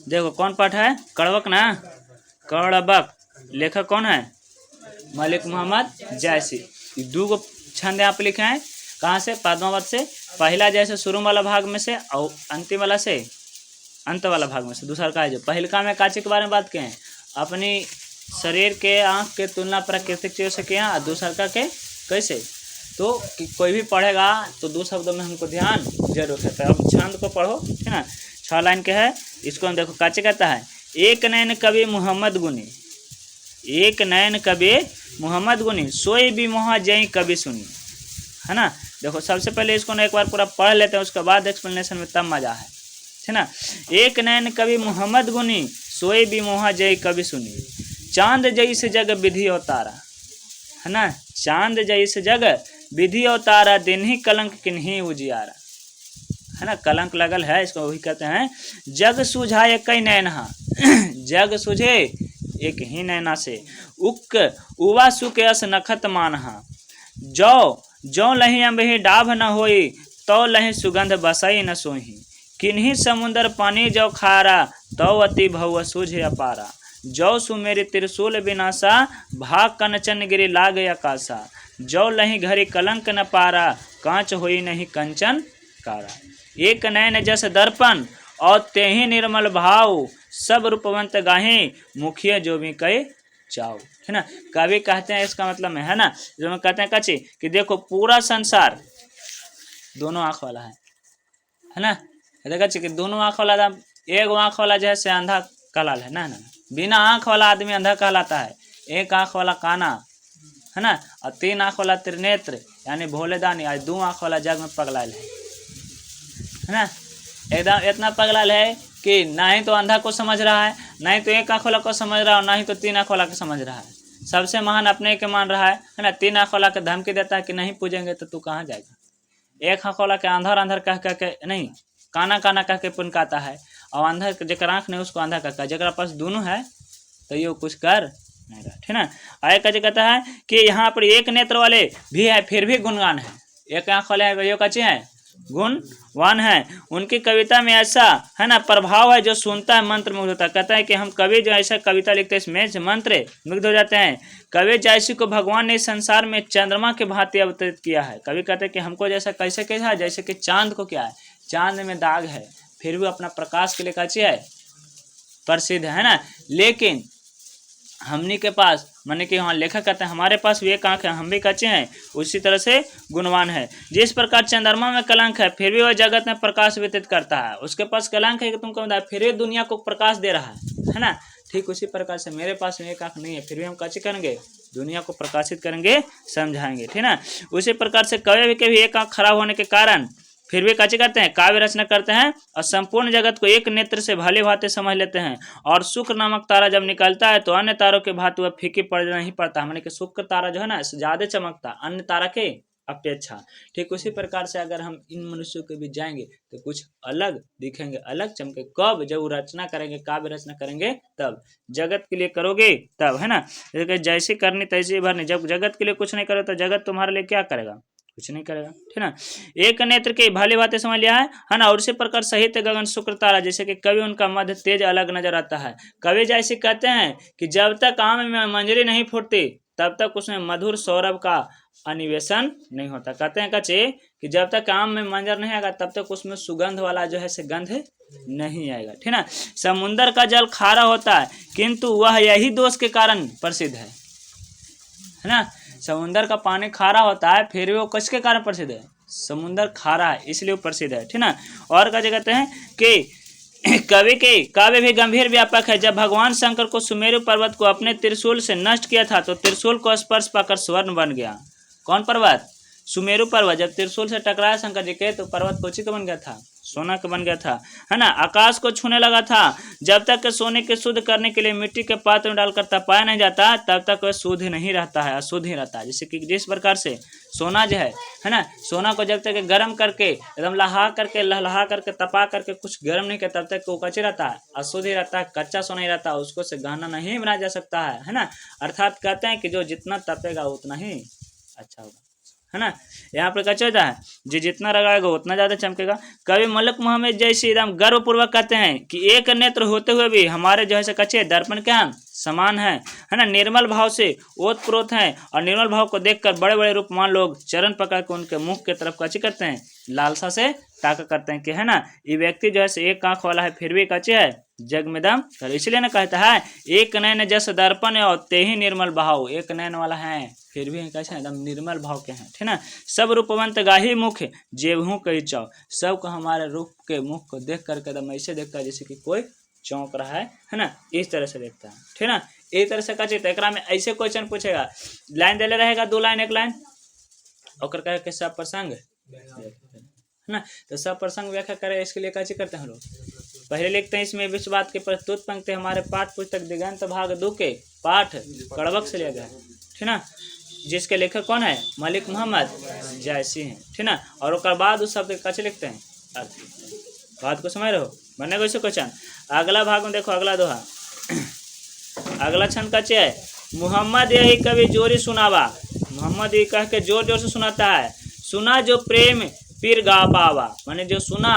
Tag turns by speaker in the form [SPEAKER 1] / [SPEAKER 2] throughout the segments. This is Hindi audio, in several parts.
[SPEAKER 1] देखो कौन पाठ है, कड़वक ना, कड़बक। लेखक कौन है, मलिक मोहम्मद जैसी। दो गो छंद यहाँ पे लिखे हैं, कहाँ से, पद्मावत से। पहला जैसे शुरू वाला भाग में से और अंतिम वाला से अंत वाला भाग में से। दूसरा का है जो पहलका में काची के बारे में बात किए हैं, अपनी शरीर के आँख के तुलना प्राकृतिक चीज़ों से किए हैं, और दूसरा का के कैसे। तो कोई भी पढ़ेगा तो दो शब्दों में हमको ध्यान जरूर है। तो अब छंद को पढ़ो, ठीक है ना। 6 लाइन के है, इसको हम देखो काचे कहता है, एक नयन कवि मोहम्मद गुनी, एक नयन कवि मोहम्मद गुनी, सोई भी मोहा जय कवि सुनी, है ना। देखो सबसे पहले इसको ना एक बार पूरा पढ़ लेते हैं, उसके बाद एक्सप्लेनेशन में तब मजा है, ठीक ना। एक नयन कवि मोहम्मद गुनी, सोई भी मोहा जय कवि सुनी, चांद जैसे जग विधि अवतारा, है ना। चांद जैसे जग विधि अवतारा, दिन ही कलंक किन्हीं उजियारा, है ना। कलंक लगल है, इसको वही कहते हैं। जग सुझाए कई नैना, जग सुझे एक ही नैना से, उक उवा सुख अस नखत मानहा, जो जो लही अम्बही डाभ न होई, तो लही सुगंध बसई न सोही, किन्हीं समुंदर पानी जो खारा, तो अति भव सूझे अपारा, जो सुमेरी त्रिशूल विनाशा, भाग कंचन गिरी लाग आकाशा, जो लही घरी कलंक न पारा, कांच होई नहीं कंचन कारा, एक नयन जस दर्पण और तेहि निर्मल भाव, सब रूपवंत गाहे मुखिया जो भी कहे चाओ, है ना। कवि कहते हैं, इसका मतलब है ना, जो मैं कहते हैं कच्ची कि देखो पूरा संसार दोनों आँख वाला है ना। देखा कि दोनों आँख वाला, एक आँख वाला जो है से अंधा कहलाल है ना, बिना आँख वाला आदमी अंधा कहलाता है, एक आँख वाला काना, है ना, और 3 आँख वाला त्रिनेत्र यानी भोलेदानी, आज 2 आँख वाला जग में पगलाल है ना। एकदम इतना पगलाल है कि ना ही तो अंधा को समझ रहा है, ना ही तो एक आँख वाला को समझ रहा है, ना ही तो 3 आँख वाला को समझ रहा है। सबसे महान अपने के मान रहा है ना। 3 आँख वाला के धमकी देता है कि नहीं पूजेंगे तो तू कहाँ जाएगा। एक आँख वाला के अंधर अंधर कह के नहीं, काना काना कह के पुनकाता है, और अंधर जकर आँख नहीं उसको अंधा कहता है। जरा पास दोनों है तो ये कुछ कर नहीं रहा, ठीक ना। आगे का कहता है कि यहाँ पर एक नेत्र वाले भी है फिर भी गुणगान है, एक आँख वाले हैं ये कच्चे हैं गुणवान है। उनकी कविता में ऐसा है ना प्रभाव है जो सुनता है मंत्र मुग्ध होता है। कहता है कि हम कवि जो ऐसा कविता लिखते हैं इसमें मंत्र मुग्ध हो जाते हैं। कवि जैसी को भगवान ने संसार में चंद्रमा के भांति अवतरित किया है। कवि कहते हैं कि हमको जैसा कैसे कैसा है, जैसे कि चांद को क्या है, चांद में दाग है फिर भी अपना प्रकाश के लिए कच्चे है प्रसिद्ध है ना। लेकिन हमनी के पास माने कि हाँ लेखक कहते हैं हमारे पास भी एक आँख है, हम भी कच्चे हैं, उसी तरह से गुणवान है। जिस प्रकार चंद्रमा में कलंक है फिर भी वह जगत में प्रकाश व्यतीत करता है, उसके पास कलंक है कि तुमको बताया फिर भी दुनिया को प्रकाश दे रहा है ना। ठीक उसी प्रकार से मेरे पास में एक आँख नहीं है फिर भी हम कच्चे करेंगे, दुनिया को प्रकाशित करेंगे, समझाएंगे, ठीक ना। उसी प्रकार से कवि के भी एक आँख खराब होने के कारण फिर भी काची करते हैं, काव्य रचना करते हैं और संपूर्ण जगत को एक नेत्र से भले भांति समझ लेते हैं। और शुक्र नामक तारा जब निकलता है तो अन्य तारों के भांति वह फीके पड़ नहीं पड़ता, माने कि शुक्र तारा जो है ना ज्यादा चमकता अन्य तारा के अपेक्षा। ठीक उसी प्रकार से अगर हम इन मनुष्यों के बीच जाएंगे तो कुछ अलग दिखेंगे, अलग चमके। कब? जब रचना करेंगे, काव्य रचना करेंगे तब, जगत के लिए करोगे तब, है ना। जैसे करनी तैसे भरनी, जब जगत के लिए कुछ नहीं करो तो जगत तुम्हारे लिए क्या करेगा, कुछ नहीं करेगा, ठीक ना। एक नेत्र के भली बातें समझ लिया है ना। और उसी प्रकार साहित्य गगन शुक्र तारा, जैसे कि कवि उनका मध्य तेज अलग नजर आता है। कवि जैसे कहते हैं कि जब तक आम में मंजरी नहीं फूटती तब तक उसमें मधुर सौरभ का अन्वेषण नहीं होता। कहते हैं कच्चे कि जब तक आम में मंजर नहीं आएगा तब तक उसमें सुगंध वाला जो है से गंध नहीं आएगा, ठीक ना। समुन्द्र का जल खारा होता है किंतु वह यही दोष के कारण प्रसिद्ध है ना। समुन्द्र का पानी खारा होता है फिर भी वो किसके कारण प्रसिद्ध है, समुन्द्र खारा है इसलिए वो प्रसिद्ध है, ठीक ना। और क्या कहते हैं कि कवि के काव्य भी गंभीर व्यापक है। जब भगवान शंकर को सुमेरु पर्वत को अपने त्रिशूल से नष्ट किया था तो त्रिशूल को स्पर्श पाकर स्वर्ण बन गया। कौन पर्वत? सुमेरु पर्वत। जब त्रिशूल से टकराया शंकर जी के तो पर्वत कोची का बन गया था, सोना का बन गया था, है ना। आकाश को छूने लगा था। जब तक सोने के शुद्ध करने के लिए मिट्टी के पात्र में डालकर तपाया नहीं जाता तब तक वह शुद्ध नहीं रहता है, अशुद्ध ही रहता है। जैसे कि जिस प्रकार से सोना जो है ना, सोना को जब तक गर्म करके एकदम लहा करके लहलहा करके तपा करके कुछ गर्म नहीं किया तब तक वो कच्चे रहता है, अशुद्ध ही रहता है, कच्चा सोना ही रहता है, उसको से गहना नहीं बनाया जा सकता है ना। अर्थात कहते हैं कि जो जितना तपेगा उतना ही अच्छा होगा, है ना। यहाँ पर क्या होता है, जो जितना रगड़ेगा उतना ज्यादा चमकेगा। कवि मलिक मोहम्मद जैसी एकदम गर्वपूर्वक कहते हैं कि एक नेत्र होते हुए भी हमारे जो है कच्चे दर्पण क्या समान है ना, निर्मल भाव से ओतप्रोत हैं, और निर्मल भाव को देखकर बड़े बड़े रूपमान लोग चरण पकड़ के उनके मुख की तरफ कच्चे करते हैं, लालसा से ताका करते हैं कि है ना, ये व्यक्ति जो है एक आंख वाला है फिर भी कच्चे है, जग में दम कर। इसलिए ना कहता है एक नयन जस दर्पण और ते ही निर्मल भाव, एक नयन वाला है फिर भी कैसे एकदम निर्मल भाव के हैं, ठीक ना। सब रूपवंत गाही मुख जेबहू कही चाव, सबको हमारे रूप के मुख को देख करके एकदम ऐसे देखता है जैसे कि कोई चौंक रहा है ना, इस तरह से देखता है, ठीक ना। इस तरह से कचित एकरा में ऐसे क्वेश्चन पूछेगा, लाइन देले रहेगा 2 लाइन 1 लाइन और कहे के सब प्रसंग है ना, तो सब प्रसंग व्याख्या करे, इसके लिए कैसे करते हैं हम लोग, पहले लिखते हैं इसमें विश्व बात की प्रस्तुत पंक्ति हमारे पाठ पुस्तक दिगंत भाग 2 के पाठ कड़वक से लिया गया है, ठीक ना, जिसके लेखक कौन है, मलिक मोहम्मद जायसी हैं, ठीक ना। और उसके बाद उस शब्द कैसे लिखते हैं, बात को समझ रहे हो, बनेगा इसे क्वेश्चन। अगला भाग में देखो, अगला दोहा, अगला छंद कच्चे है, मोहम्मद यही कभी जोरी सुनावा, मोहम्मद ये कह के जोर जोर से सुनाता है, सुना जो प्रेम पीर गा पावा, माने जो सुना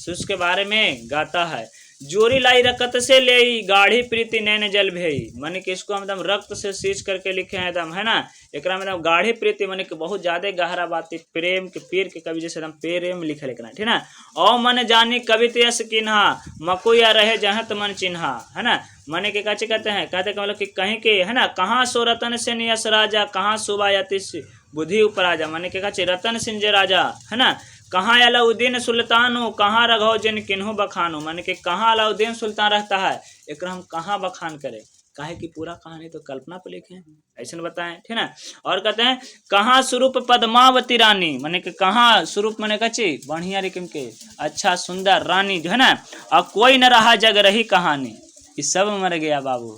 [SPEAKER 1] उसके बारे में गाता है, जोरी लाई रकत से ले गाढ़ी प्रीति नैन जल भेई, माने कि इसको हम एकदम रक्त से सींच करके लिखे हैं एकदम, है ना, एकरा में एकदम गाढ़ी प्रीति माने कि बहुत ज्यादा गहरा बात प्रेम के पीर के कवि जैसे एकदम प्रेम लिखा लिखना, ठीक ना। और मन जानी कवि यश किन्हा मको या रहे जहत मन चिन्हा, है ना, माने के काचे कहते हैं, कहते मतलब कि कहीं के है ना, कहाँ सो रतन से यश राजा, कहाँ शोभा यतिश बुद्धि उपराजा, माने के काचे रतन सिंह जे राजा, है ना, कहाँ अलाउद्दीन सुल्तानो, कहाँ रघो जिन किन्हू बखानो, माने कि कहाँ अलाउद्दीन सुल्तान रहता है, एक हम कहाँ बखान करें, काहे की पूरा कहानी तो कल्पना पे लिखे हैं, ऐसे बताएं, ठीक ना। और कहते हैं कहाँ स्वरूप पद्मावती रानी, माने कि कहाँ स्वरूप माने कच्ची बढ़िया रिकम के अच्छा सुंदर रानी जो है ना, और कोई न रहा जग रही कहानी, ये सब मर गया बाबू,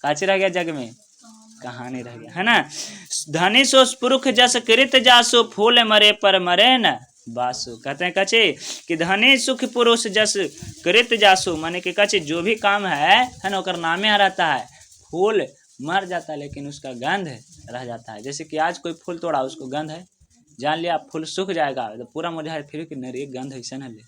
[SPEAKER 1] काची रह गया जग में, कहानी रह गया, है ना। धनी सो पुरुष जस कृत जासो, फूल मरे पर मरे न बासु, कहते हैं कचे कि धनी सुख पुरुष जस कृत जासु, माने कि कचे जो भी काम है ना ओकर नामे आ रहता है, फूल मर जाता है लेकिन उसका गंध रह जाता है, जैसे कि आज कोई फूल तोड़ा उसको गंध है, जान लिया फूल सूख जाएगा तो पूरा मुरझाए फिर कि नहीं गंध ऐसा न ले,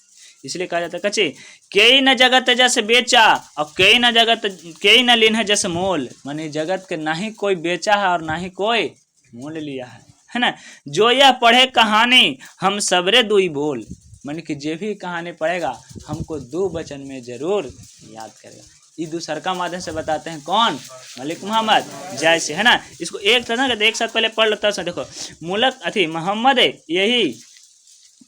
[SPEAKER 1] इसलिए कहा जाता है कचे कई न जगत जस बेचा और कई न जगत कई न लीन है जस मोल, माने जगत के ना ही कोई बेचा है और ना ही कोई मोल लिया है ना। जो यह पढ़े कहानी हम सबरे दुई बोल, माने कि जे भी कहानी पढ़ेगा हमको 2 वचन में जरूर याद करेगा, ये दूसर का माध्यम से बताते हैं कौन, मलिक मोहम्मद जैसे, है ना। इसको एक तरह एक साथ पहले पढ़ लेता है, देखो मुलक अथी मोहम्मद यही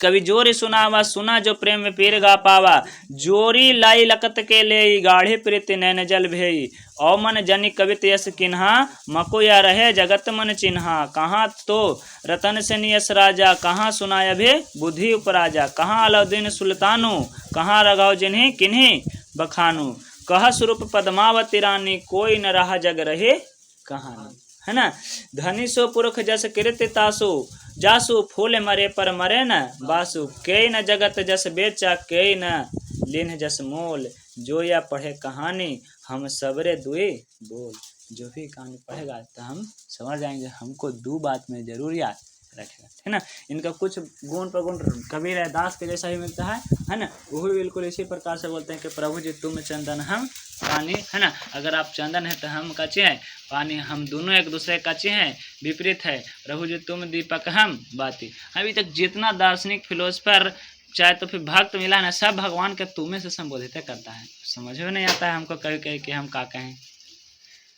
[SPEAKER 1] कवि जोरी सुनावा, सुना जो प्रेम में पीर गा पावा, जोरी लाई लकत के ले गाढ़े प्रीति नैन जल भेई, औ मन जनि कवित यश किन्हा मको या रहे जगत मन चिन्हा, कहाँ तो रतन से यश राजा, कहाँ सुनाय भे बुद्धि उपराजा, कहाँ अलाउद्दीन सुल्तानो, कहाँ रघाव जिन्हीं किन्हीं बखानु, कह स्वरूप पद्मावती रानी, कोई न रहा जग रहे कहानी, है ना। धनी सो पुरुष जस कृत तासु, जासु फूल मरे पर मरे न बासु, कई न जगत जस बेचा, कई न लीन जस मोल, जो या पढ़े कहानी हम सबरे दुए बोल, जो भी कहानी पढ़ेगा तो हम समझ जाएंगे, हमको 2 बात में जरूर याद रखेगा, है ना। इनका कुछ गुण प्रगुण कबीर दास के जैसा ही मिलता है ना, वो भी बिल्कुल इसी प्रकार से बोलते हैं कि प्रभु जी तुम चंदन हम पानी, है ना, अगर आप चंदन है तो हम कच्चे हैं, पानी हम दोनों एक दूसरे कच्चे हैं, विपरीत है, प्रभु जी तुम दीपक हम बाती। अभी तक जितना दार्शनिक फिलोसफर चाहे तो फिर भक्त मिला ना, सब भगवान के तुम्हें से संबोधित करता है, समझ में नहीं आता है हमको कहीं कहीं कि हम का कहें,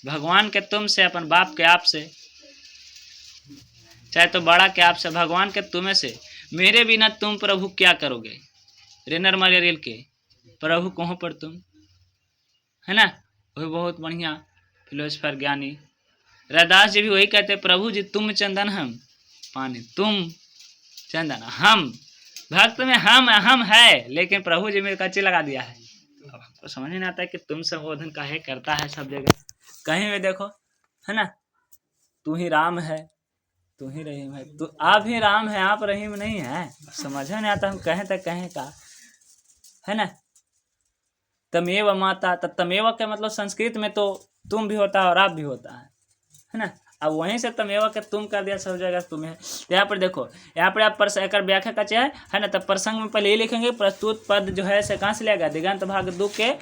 [SPEAKER 1] भगवान के तुम से, अपन बाप के आप से, चाहे तो बड़ा के आप से, भगवान के तुम्हें से, मेरे बिना तुम प्रभु क्या करोगे, रेनर मरियल के प्रभु कहो पर तुम, है ना, वही बहुत बढ़िया फिलोसफर ज्ञानी रैदास जी भी वही कहते हैं, प्रभु जी तुम चंदन हम पानी, तुम चंदन हम, भक्त में हम है, लेकिन प्रभु जी में कच्ची लगा दिया है, तो समझ नहीं आता है कि तुम संबोधन काहे करता है सब जगह, कहीं भी देखो, है ना, तू ही राम है, तू ही रहीम है, तू आप ही राम है, आप रहीम नहीं है, समझ नहीं आता हम कहें तो कहें का, है ना। तमेव माता, तमेव का मतलब संस्कृत में तो तुम भी होता है और आप भी होता है ना, अब वहीं से तमेवा के तुम कर दिया, सब जगह तुम्हें। यहाँ पर देखो, यहाँ पर आप एकर व्याख्या का है ना, तब प्रसंग में पहले ये लिखेंगे प्रस्तुत पद जो है से कहाँ से लिया दिगंत भाग 2 के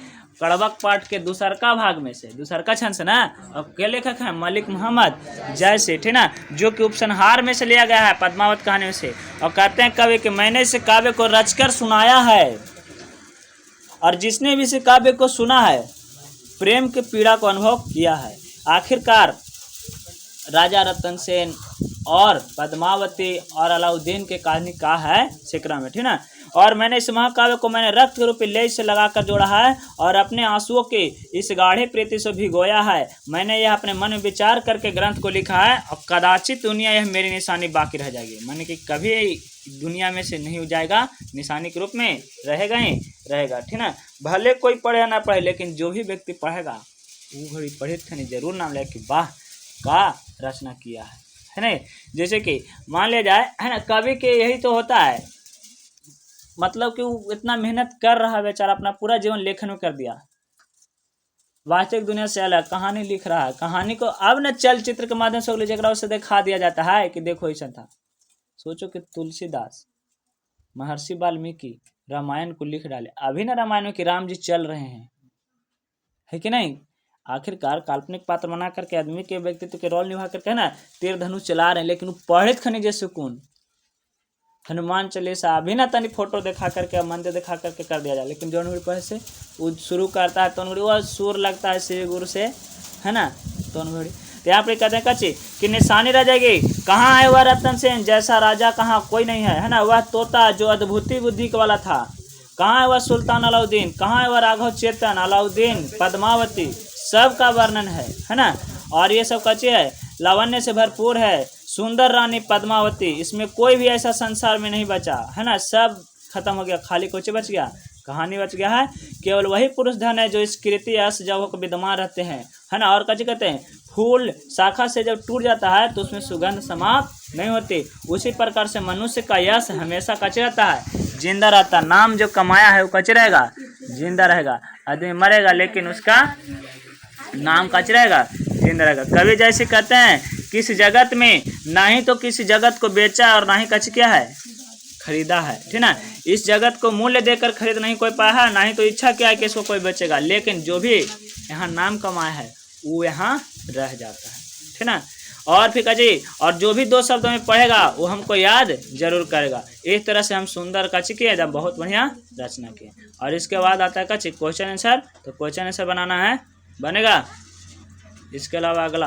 [SPEAKER 1] कड़वक पाठ के दूसरका भाग में से, दूसरका छंद से ना। और क्या लेखक है? मलिक मोहम्मद जैसी, ठीक ना, जो कि उपसंहार में से लिया गया है पद्मावत कहानी में से। और कहते हैं कवि कि मैंने इस काव्य को रचकर सुनाया है, और जिसने भी इस काव्य को सुना है प्रेम के पीड़ा को अनुभव किया है। आखिरकार राजा रतन सेन और पद्मावती और अलाउद्दीन के कहानी का है शिक्रा में, ठीक ना। और मैंने इस महाकाव्य को मैंने रक्त के रूपी लेस से लगाकर जोड़ा है और अपने आंसुओं के इस गाढ़े प्रीति से भिगोया है। मैंने यह अपने मन में विचार करके ग्रंथ को लिखा है, और कदाचित दुनिया यह मेरी निशानी बाकी रह जाएगी। माने कि कभी दुनिया में से नहीं हो जाएगा, निशानी के रूप में रहेगा ही रहेगा, ठीक ना। भले कोई पढ़े ना पढ़े, लेकिन जो भी व्यक्ति पढ़ेगा वो घड़ी पढ़े थे जरूर नाम ले कि वाह का रचना किया है ना। जैसे कि मान लिया जाए, है ना, कवि के यही तो होता है, मतलब कि वो इतना मेहनत कर रहा है बेचारा, अपना पूरा जीवन लेखन में कर दिया, वास्तविक दुनिया से अलग कहानी लिख रहा है। कहानी को अब न चलचित्र के माध्यम से जगह उसे दिखा दिया जाता है कि देखो ऐसा था। सोचो कि तुलसीदास, महर्षि वाल्मीकि रामायण को लिख डाले, अभी ना रामायण में कि राम जी चल रहे हैं, है कि नहीं। आखिरकार काल्पनिक पात्र बना करके आदमी के व्यक्तित्व के रोल निभा करके, है ना, तीर धनुष चला रहे हैं, लेकिन वो पढ़ित खनी जैसे कौन हनुमान चालीसा अभी ना तनी फोटो दिखा करके मंदिर दिखा करके कर दिया जाए, लेकिन जो पढ़े से वो शुरू करता है तो वो सुर लगता है श्री गुरु से, है ना। तो यहाँ पर कहते हैं कच्ची कि निशानी रह जाएगी। कहाँ है वह रतन सेन जैसा राजा, कहाँ कोई नहीं है ना। वह तोता जो अद्भुति बुद्धि वाला था, कहाँ है वह सुल्तान अलाउद्दीन, कहाँ है वह राघव चेतन, अलाउद्दीन, पद्मावती, सब का वर्णन है ना। और ये सब कच्चे है, लावण्य से भरपूर है, सुंदर रानी पद्मावती, इसमें कोई भी ऐसा संसार में नहीं बचा, है ना। सब खत्म हो गया, खाली कुछ बच गया, कहानी बच गया है। केवल वही पुरुष धन है जो इस कृति यश जब विद्यमान रहते हैं, है ना। और कच्चे कहते हैं फूल शाखा से जब टूट जाता है तो उसमें सुगंध समाप्त नहीं होती, उसी प्रकार से मनुष्य का यश हमेशा कच्चे रहता है, जिंदा रहता। नाम जो कमाया है वो कच्चे रहेगा, जिंदा रहेगा। आदमी मरेगा लेकिन उसका नाम कच्चे रहेगा, जिंदा रहेगा। कवि जैसे कहते हैं किस जगत में ना ही तो किसी जगत को बेचा और ना ही कच्चे क्या है खरीदा है, ठीक ना। इस जगत को मूल्य देकर खरीद नहीं कोई पाया है, ना ही तो इच्छा क्या है कि इसको कोई बेचेगा, लेकिन जो भी यहाँ नाम कमाया है वो यहाँ रह जाता है, ठीक ना। और फिर कजी, और जो भी 2 शब्दों में पढ़ेगा वो हमको याद जरूर करेगा। इस तरह से हम सुंदर कच्ची किए जब बहुत बढ़िया रचना किए। और इसके बाद आता है कच्ची क्वेश्चन आंसर। तो क्वेश्चन आंसर बनाना है, बनेगा। इसके अलावा अगला